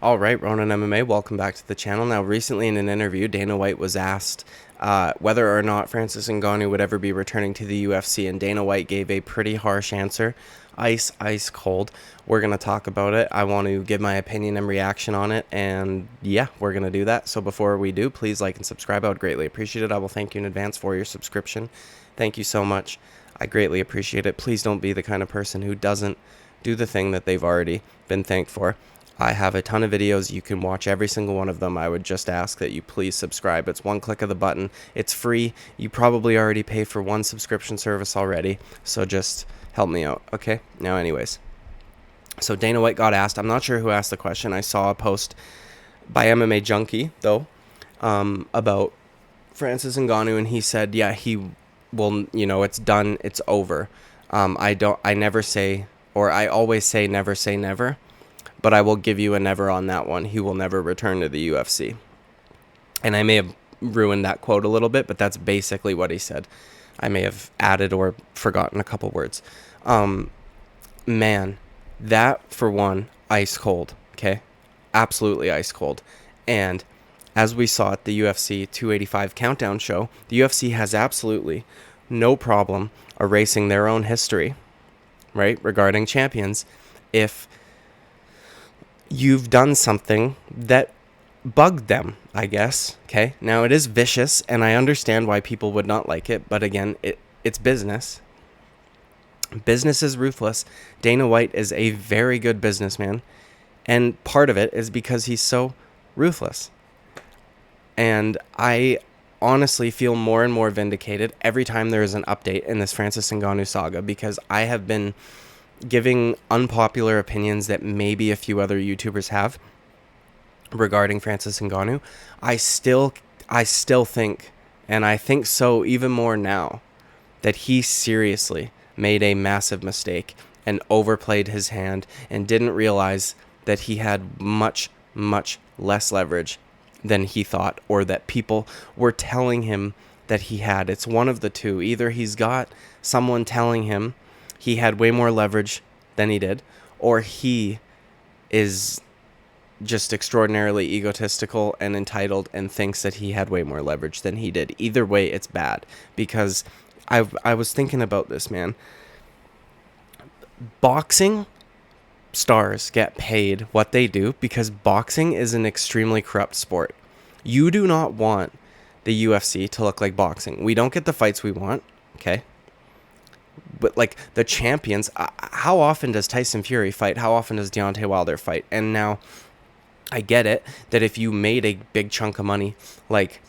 All right, Ronan MMA, welcome back to the channel. Now, recently in an interview, Dana White was asked whether or not Francis Ngannou would ever be returning to the UFC, and Dana White gave a pretty harsh answer. Ice cold. We're going to talk about it. I want to give my opinion and reaction on it, and yeah, we're going to do that. So before we do, please like and subscribe. I would greatly appreciate it. I will thank you in advance for your subscription. Thank you so much. I greatly appreciate it. Please don't be the kind of person who doesn't do the thing that they've already been thanked for. I have a ton of videos. You can watch every single one of them. I would just ask that you please subscribe. It's one click of the button. It's free. You probably already pay for one subscription service already, so just help me out, okay? Now, anyways. So Dana White got asked. I'm not sure who asked the question. I saw a post by MMA Junkie, though, about Francis Ngannou, and he said, yeah, he will, it's done. It's over. I always say never. But I will give you a never on that one. He will never return to the UFC. And I may have ruined that quote a little bit, but that's basically what he said. I may have added or forgotten a couple words. Man, that for one, ice cold, okay? Absolutely ice cold. And as we saw at the UFC 285 countdown show, the UFC has absolutely no problem erasing their own history, right, regarding champions if you've done something that bugged them, I guess. Okay. Now, it is vicious, and I understand why people would not like it. But again, it's business. Business is ruthless. Dana White is a very good businessman. And part of it is because he's so ruthless. And I honestly feel more and more vindicated every time there is an update in this Francis Ngannou saga, because I have been giving unpopular opinions that maybe a few other YouTubers have regarding Francis Ngannou. I still think, and I think so even more now, that he seriously made a massive mistake and overplayed his hand and didn't realize that he had much less leverage than he thought, or that people were telling him that he had. It's one of the two. Either he's got someone telling him he had way more leverage than he did, or he is just extraordinarily egotistical and entitled and thinks that he had way more leverage than he did. Either way, it's bad, because I was thinking about this, man. Boxing stars get paid what they do because boxing is an extremely corrupt sport. You do not want the UFC to look like boxing. We don't get the fights we want, okay? But like the champions, how often does Tyson Fury fight? How often does Deontay Wilder fight? And now I get it that if you made a big chunk of money, like,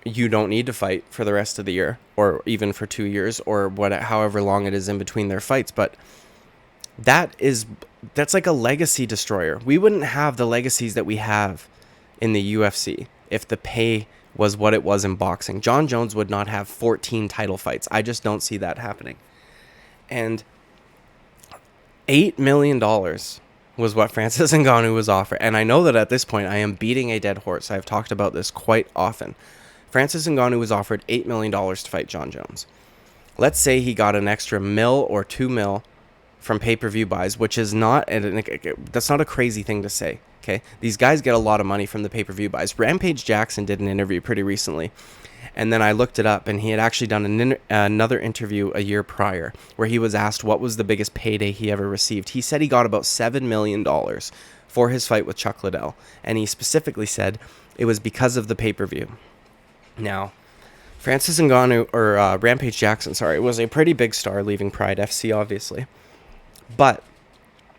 you don't need to fight for the rest of the year, or even for 2 years, or however long it is in between their fights. But that's like a legacy destroyer. We wouldn't have the legacies that we have in the UFC if the pay was what it was in boxing. John Jones would not have 14 title fights. I just don't see that happening. And $8 million was what Francis Ngannou was offered. And I know that at this point I am beating a dead horse. I've talked about this quite often. Francis Ngannou was offered $8 million to fight John Jones. Let's say he got an extra $1 or $2 million from pay-per-view buys, which is that's not a crazy thing to say. Okay, these guys get a lot of money from the pay-per-view buys. Rampage Jackson did an interview pretty recently, and then I looked it up, and he had actually done another interview a year prior where he was asked what was the biggest payday he ever received. He said he got about $7 million for his fight with Chuck Liddell, and he specifically said it was because of the pay-per-view. Now, Francis Ngannou, or Rampage Jackson, was a pretty big star leaving Pride FC, obviously, but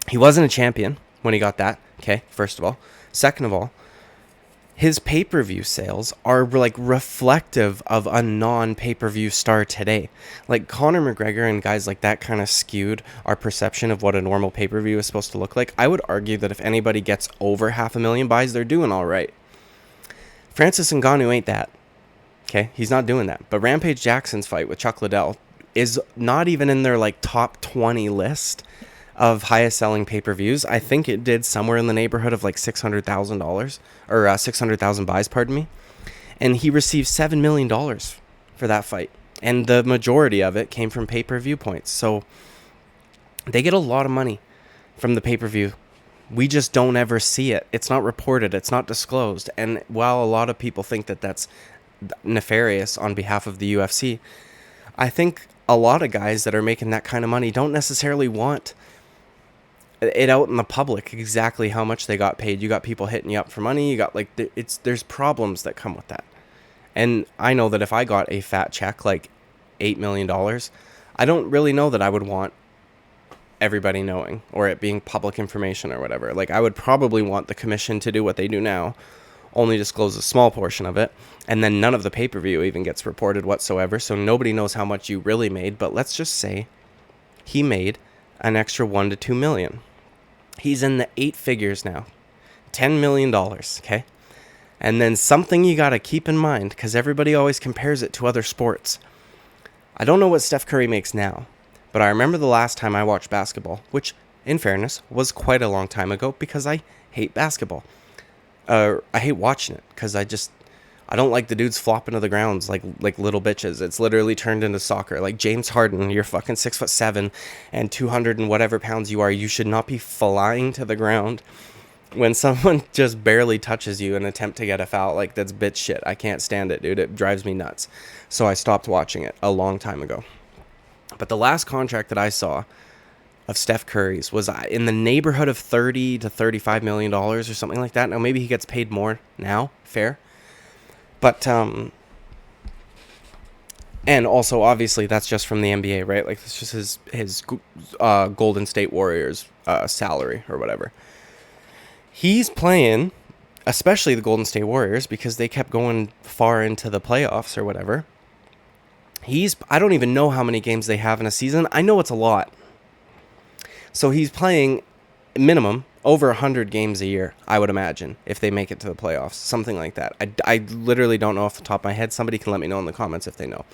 he wasn't a champion when he got that. Okay, first of all. Second of all, his pay-per-view sales are like reflective of a non-pay-per-view star today. Like Conor McGregor and guys like that kind of skewed our perception of what a normal pay-per-view is supposed to look like. I would argue that if anybody gets over 500,000 buys, they're doing all right. Francis Ngannou ain't that. Okay, he's not doing that. But Rampage Jackson's fight with Chuck Liddell is not even in their like top 20 list of highest selling pay-per-views. I think it did somewhere in the neighborhood of like $600,000 or 600,000 buys, pardon me. And he received $7 million for that fight. And the majority of it came from pay-per-view points. So they get a lot of money from the pay-per-view We just don't ever see it. It's not reported. It's not disclosed. And while a lot of people think that that's nefarious on behalf of the UFC, I think a lot of guys that are making that kind of money don't necessarily want it out in the public exactly how much they got paid. You got people hitting you up for money. You got like there's problems that come with that. And I know that if I got a fat check like $8 million, I don't really know that I would want everybody knowing or it being public information or whatever. Like I would probably want the commission to do what they do now, only disclose a small portion of it, and then none of the pay-per-view even gets reported whatsoever, so nobody knows how much you really made. But let's just say he made an extra 1 to 2 million. He's in the 8 figures now. $10 million, okay? And then something you got to keep in mind, because everybody always compares it to other sports. I don't know what Steph Curry makes now, but I remember the last time I watched basketball, which, in fairness, was quite a long time ago because I hate basketball. I hate watching it because I don't like the dudes flopping to the grounds like little bitches. It's literally turned into soccer. Like James Harden, you're fucking 6'7" and 200 and whatever pounds you are. You should not be flying to the ground when someone just barely touches you in an attempt to get a foul. Like that's bitch shit. I can't stand it, dude. It drives me nuts. So I stopped watching it a long time ago. But the last contract that I saw of Steph Curry's was in the neighborhood of $30 to $35 million or something like that. Now maybe he gets paid more now, fair. But, and also, obviously, that's just from the NBA, right? Like, that's just his Golden State Warriors salary or whatever. He's playing, especially the Golden State Warriors, because they kept going far into the playoffs or whatever. I don't even know how many games they have in a season. I know it's a lot. So he's playing minimum over 100 games a year, I would imagine, if they make it to the playoffs. Something like that. I literally don't know off the top of my head. Somebody can let me know in the comments if they know.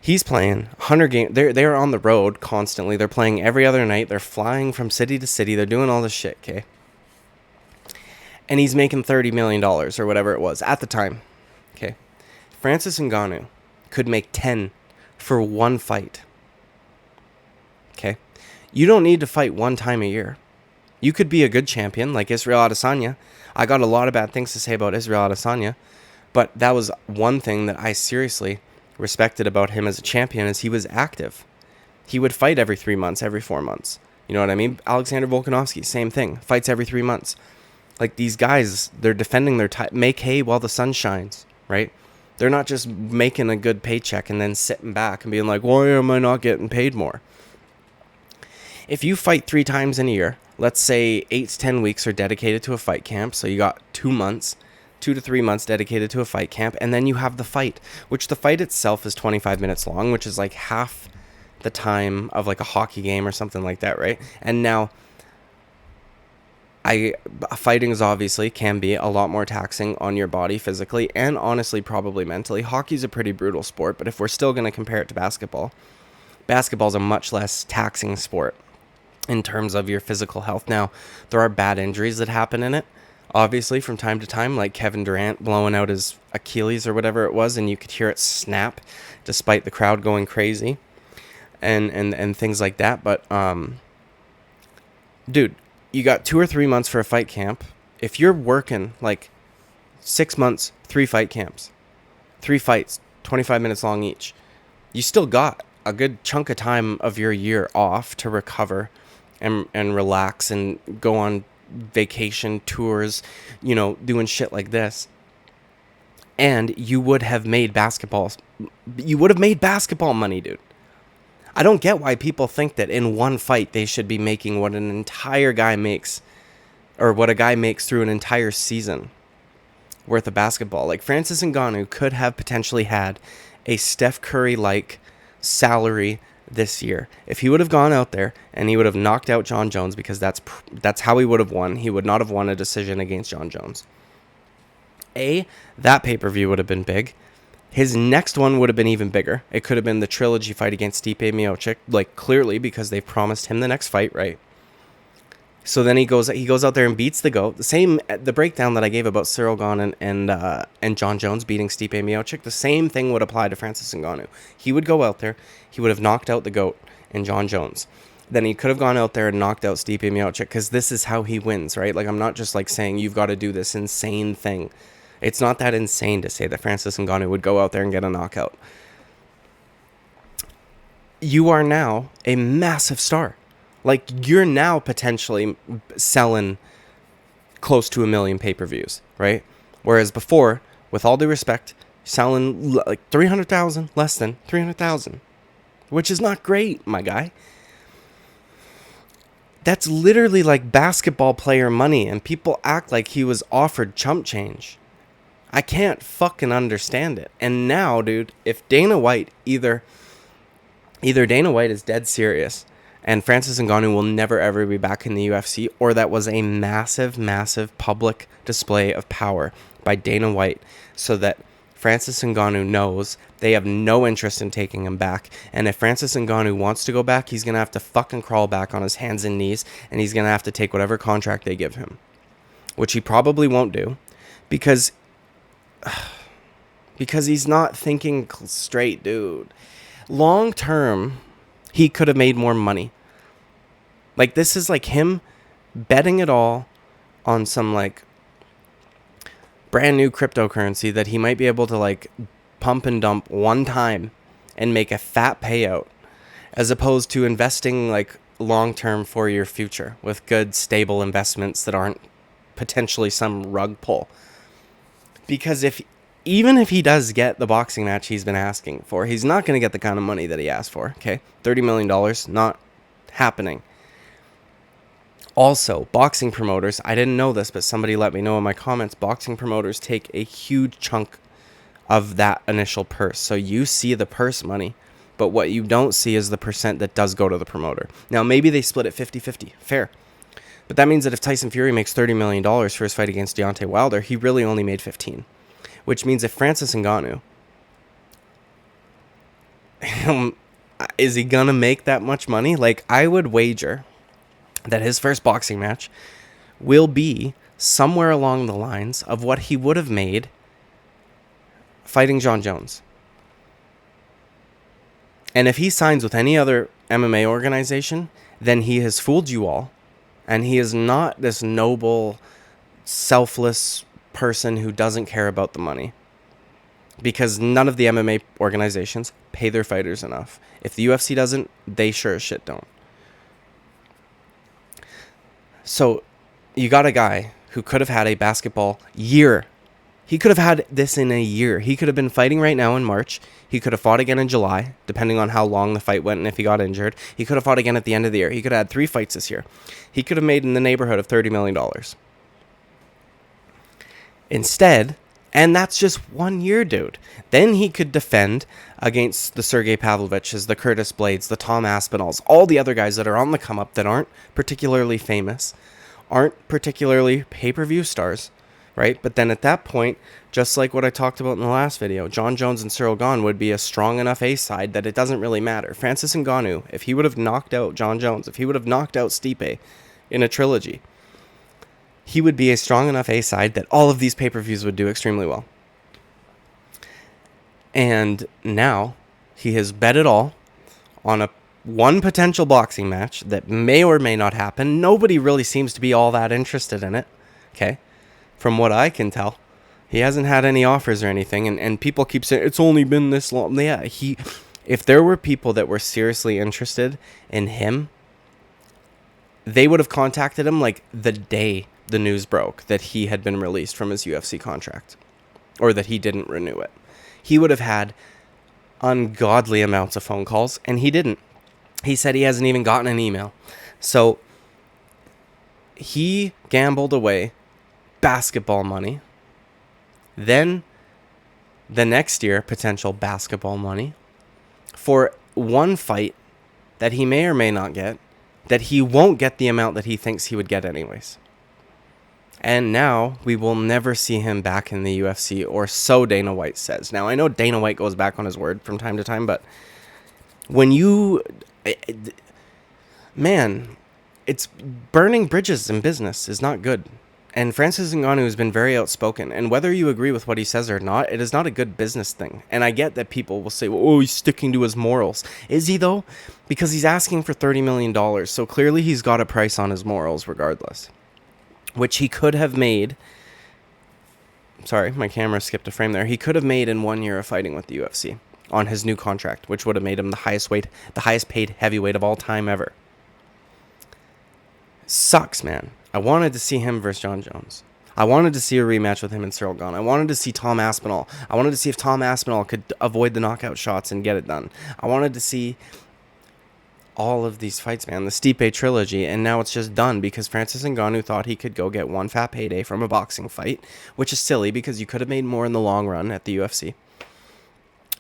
He's playing 100 games. They're on the road constantly. They're playing every other night. They're flying from city to city. They're doing all this shit, okay? And he's making $30 million or whatever it was at the time, okay? Francis Ngannou could make 10 for one fight, okay? You don't need to fight one time a year. You could be a good champion like Israel Adesanya. I got a lot of bad things to say about Israel Adesanya, but that was one thing that I seriously respected about him as a champion is he was active. He would fight every 3 months, every 4 months. You know what I mean? Alexander Volkanovski, same thing. Fights every 3 months. Like these guys, they're defending their time. Make hay while the sun shines, right? They're not just making a good paycheck and then sitting back and being like, why am I not getting paid more? If you fight 3 times in a year, let's say 8 to 10 weeks are dedicated to a fight camp. So you got 2 to 3 months dedicated to a fight camp. And then you have the fight, which the fight itself is 25 minutes long, which is like half the time of like a hockey game or something like that, right? And now fighting is obviously can be a lot more taxing on your body physically and honestly probably mentally. Hockey's a pretty brutal sport, but if we're still going to compare it to basketball's a much less taxing sport in terms of your physical health. Now, there are bad injuries that happen in it, obviously, from time to time, like Kevin Durant blowing out his Achilles or whatever it was, and you could hear it snap despite the crowd going crazy and things like that. But, dude, you got 2 or 3 months for a fight camp. If you're working, like, 6 months, 3 fight camps, 3 fights, 25 minutes long each, you still got a good chunk of time of your year off to recover and relax and go on vacation tours, you know, doing shit like this. And you would have made basketball money, dude. I don't get why people think that in one fight they should be making what an entire guy makes or what a guy makes through an entire season worth of basketball. Like Francis Ngannou could have potentially had a Steph Curry-like salary this year if he would have gone out there and he would have knocked out John Jones, because that's how he would have won. He would not have won a decision against John Jones. That pay-per-view would have been big. His next one would have been even bigger. It could have been the trilogy fight against Stipe Miocic, like clearly because they promised him the next fight, right? So then he goes out there and beats the GOAT. The breakdown that I gave about Cyril Gane and John Jones beating Stipe Miocic, the same thing would apply to Francis Ngannou. He would go out there, he would have knocked out the GOAT and John Jones. then he could have gone out there and knocked out Stipe Miocic, because this is how he wins, right? Like, I'm not just like saying you've got to do this insane thing. It's not that insane to say that Francis Ngannou would go out there and get a knockout. You are now a massive star. Like, you're now potentially selling close to 1 million pay-per-views, right? Whereas before, with all due respect, selling like 300,000, less than 300,000, which is not great, my guy. That's literally like basketball player money, and people act like he was offered chump change. I can't fucking understand it. And now, dude, if Dana White, either Dana White is dead serious and Francis Ngannou will never ever be back in the UFC, or that was a massive, massive public display of power by Dana White so that Francis Ngannou knows they have no interest in taking him back. And if Francis Ngannou wants to go back, he's going to have to fucking crawl back on his hands and knees, and he's going to have to take whatever contract they give him, which he probably won't do because he's not thinking straight, dude. Long term, he could have made more money. Like, this is like him betting it all on some like brand new cryptocurrency that he might be able to like pump and dump one time and make a fat payout, as opposed to investing like long term for your future with good stable investments that aren't potentially some rug pull. Because even if he does get the boxing match he's been asking for, he's not going to get the kind of money that he asked for, okay? $30 million, not happening. Also, boxing promoters, I didn't know this, but somebody let me know in my comments, boxing promoters take a huge chunk of that initial purse. So you see the purse money, but what you don't see is the percent that does go to the promoter. Now, maybe they split it 50-50, fair. But that means that if Tyson Fury makes $30 million for his fight against Deontay Wilder, he really only made 15. Which means if Francis Ngannou, is he going to make that much money? Like, I would wager that his first boxing match will be somewhere along the lines of what he would have made fighting Jon Jones. And if he signs with any other MMA organization, then he has fooled you all. And he is not this noble, selfless person who doesn't care about the money, because none of the MMA organizations pay their fighters enough. If the UFC doesn't, they sure as shit don't. So you got a guy who could have had a basketball year. He could have had this in a year. He could have been fighting right now in March. He could have fought again in July, depending on how long the fight went and if he got injured. He could have fought again at the end of the year. He could have had 3 fights this year. He could have made in the neighborhood of $30 million. Instead, and that's just 1 year, dude. Then he could defend against the Sergey Pavloviches, the Curtis Blades, the Tom Aspinalls, all the other guys that are on the come up that aren't particularly famous, aren't particularly pay-per-view stars, right? But then at that point, just like what I talked about in the last video, Jon Jones and Cyril Gane would be a strong enough A side that it doesn't really matter. Francis Ngannou, if he would have knocked out Jon Jones, if he would have knocked out Stipe in a trilogy, he would be a strong enough A side that all of these pay-per-views would do extremely well. And now he has bet it all on one potential boxing match that may or may not happen. Nobody really seems to be all that interested in it, okay? From what I can tell, he hasn't had any offers or anything, and people keep saying it's only been this long. Yeah, if there were people that were seriously interested in him, they would have contacted him like the day the news broke that he had been released from his UFC contract, or that he didn't renew it. He would have had ungodly amounts of phone calls, and he didn't. He said he hasn't even gotten an email. So he gambled away basketball money. Then the next year, potential basketball money for one fight that he may or may not get, that he won't get the amount that he thinks he would get anyways. And now we will never see him back in the UFC, or so Dana White says. Now, I know Dana White goes back on his word from time to time, but when you... Man, it's burning bridges in business is not good. And Francis Ngannou has been very outspoken. And whether you agree with what he says or not, it is not a good business thing. And I get that people will say, well, oh, he's sticking to his morals. Is he, though? Because he's asking for $30 million. So clearly he's got a price on his morals regardless. Which he could have made. Sorry, my camera skipped a frame there. He could have made in 1 year of fighting with the UFC on his new contract, which would have made him the highest paid heavyweight of all time ever. Sucks, man. I wanted to see him versus John Jones. I wanted to see a rematch with him and Cyril Gane. I wanted to see Tom Aspinall. I wanted to see if Tom Aspinall could avoid the knockout shots and get it done. I wanted to see all of these fights, man. The Stipe trilogy, and now it's just done because Francis Ngannou thought he could go get one fat payday from a boxing fight, which is silly because you could have made more in the long run at the UFC.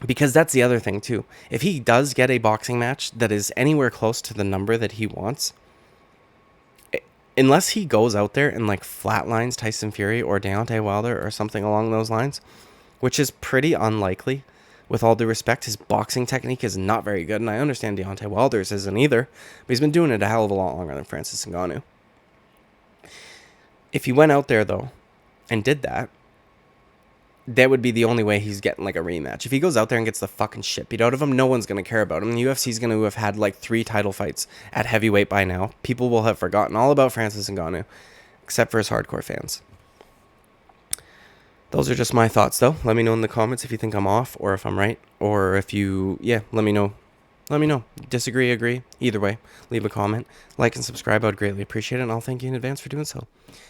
Because that's the other thing, too. If he does get a boxing match that is anywhere close to the number that he wants, unless he goes out there and like flatlines Tyson Fury or Deontay Wilder or something along those lines, which is pretty unlikely. With all due respect, his boxing technique is not very good, and I understand Deontay Wilder's isn't either, but he's been doing it a hell of a lot longer than Francis Ngannou. If he went out there, though, and did that, that would be the only way he's getting like a rematch. If he goes out there and gets the fucking shit beat out of him, no one's going to care about him. The UFC's going to have had like 3 title fights at heavyweight by now. People will have forgotten all about Francis Ngannou, except for his hardcore fans. Those are just my thoughts, though. Let me know in the comments if you think I'm off or if I'm right. Or if you, let me know. Let me know. Disagree, agree. Either way, leave a comment. Like and subscribe. I would greatly appreciate it. And I'll thank you in advance for doing so.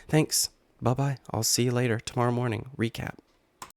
Thanks. Bye-bye. I'll see you later tomorrow morning. Recap.